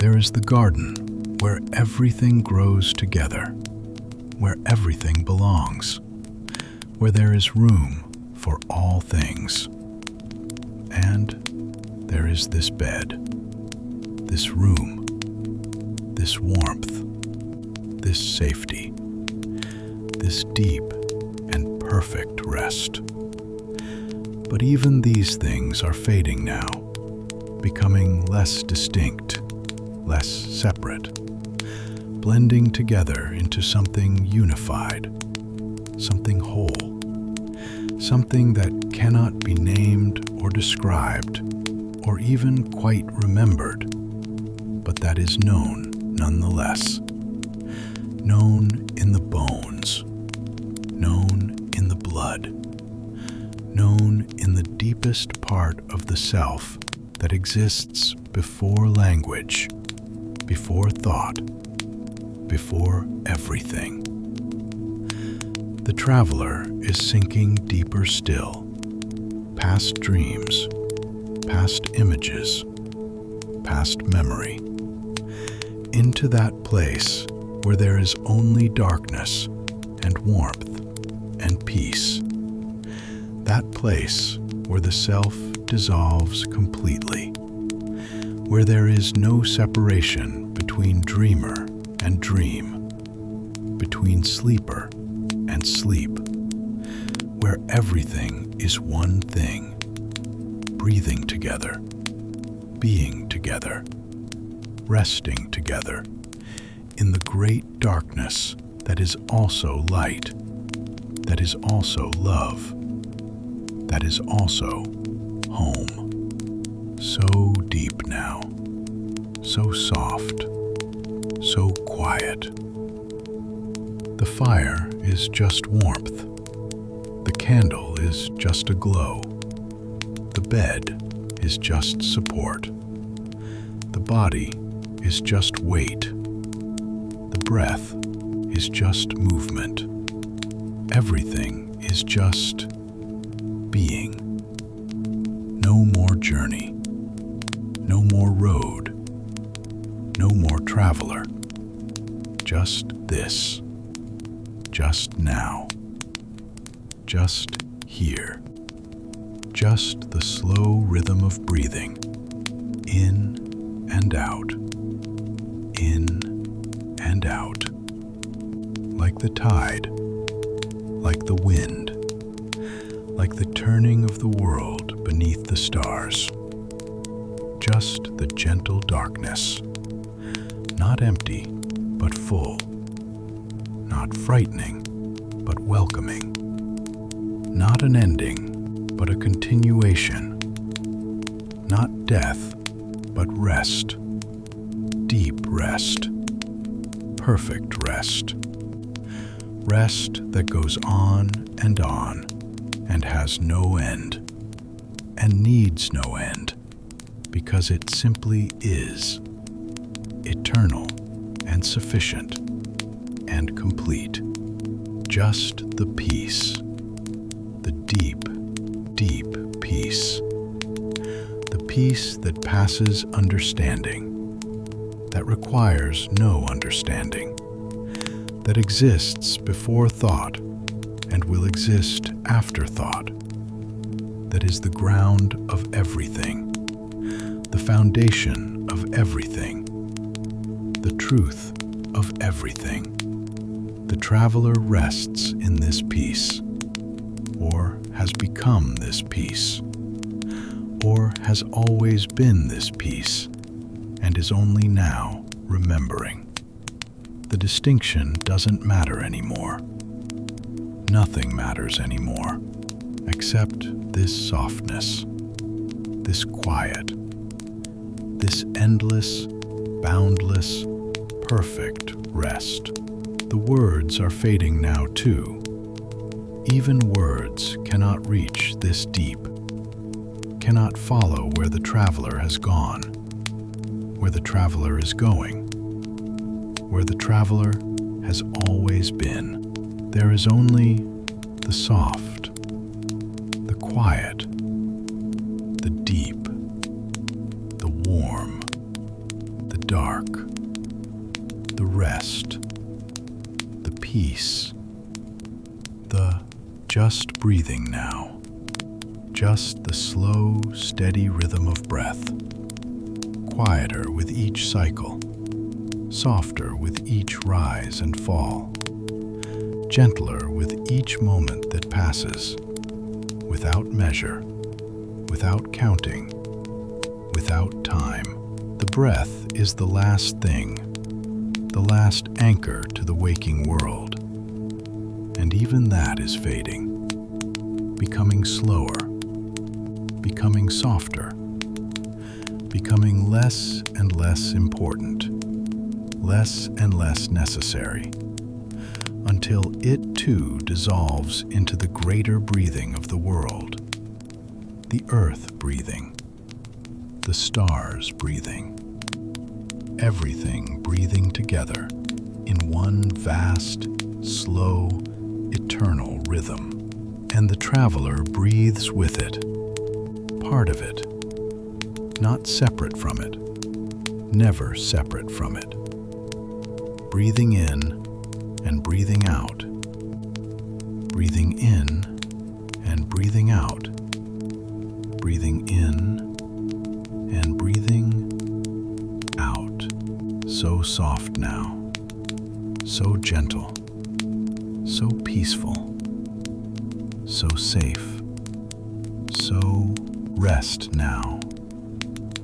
There is the garden where everything grows together, where everything belongs, where there is room for all things. And there is this bed, this room, this warmth, this safety, this deep and perfect rest. But even these things are fading now, becoming less distinct, less separate, blending together into something unified, something whole, something that cannot be named or described or even quite remembered, but that is known nonetheless. Known in the bones, known in the blood, known in the deepest part of the self that exists before language, before thought, before everything. The traveler is sinking deeper still, past dreams, past images, past memory, into that place where there is only darkness and warmth and peace. That place where the self dissolves completely, where there is no separation between dreamer and dream, between sleeper and sleep, where everything is one thing, breathing together, being together, resting together, in the great darkness that is also light, that is also love, that is also home. So deep now, so soft, so quiet. The fire is just warmth. The candle is just a glow. The bed is just support. The body is just weight. The breath is just movement. Everything is just being. No more journey. No more road. No more traveler. Just this. Just now. Just here. Just the slow rhythm of breathing. In and out. In and out. Like the tide. Like the wind. Like the turning of the world beneath the stars. Just the gentle darkness. Not empty, but full. Not frightening, but welcoming. Not an ending, but a continuation. Not death, but rest. Deep rest. Perfect rest. Rest that goes on and has no end, and needs no end, because it simply is, eternal and sufficient and complete. Just the peace, the deep, deep peace. The peace that passes understanding, that requires no understanding, that exists before thought and will exist after thought, that is the ground of everything, the foundation of everything, the truth of everything. The traveler rests in this peace, or has become this peace, or has always been this peace, and is only now remembering. The distinction doesn't matter anymore. Nothing matters anymore, except this softness, this quiet, this endless, boundless, perfect rest. The words are fading now too. Even words cannot reach this deep, cannot follow where the traveler has gone, where the traveler is going, where the traveler has always been. There is only the soft, the quiet, the deep, the warm, the dark, the rest, the peace, the just breathing now, just the slow, steady rhythm of breath, quieter with each cycle, softer with each rise and fall, gentler with each moment that passes, without measure, without counting, without time. The breath is the last thing, the last anchor to the waking world, and even that is fading, becoming slower, becoming softer, becoming less and less important, less and less necessary, until it too dissolves into the greater breathing of the world, the earth breathing, the stars breathing, everything breathing together in one vast, slow, eternal rhythm. And the traveler breathes with it, part of it, not separate from it, never separate from it. Breathing in and breathing out, breathing in and breathing out, breathing in and breathing out. So soft now, so gentle, so peaceful, so safe, so rest now,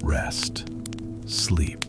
rest, sleep.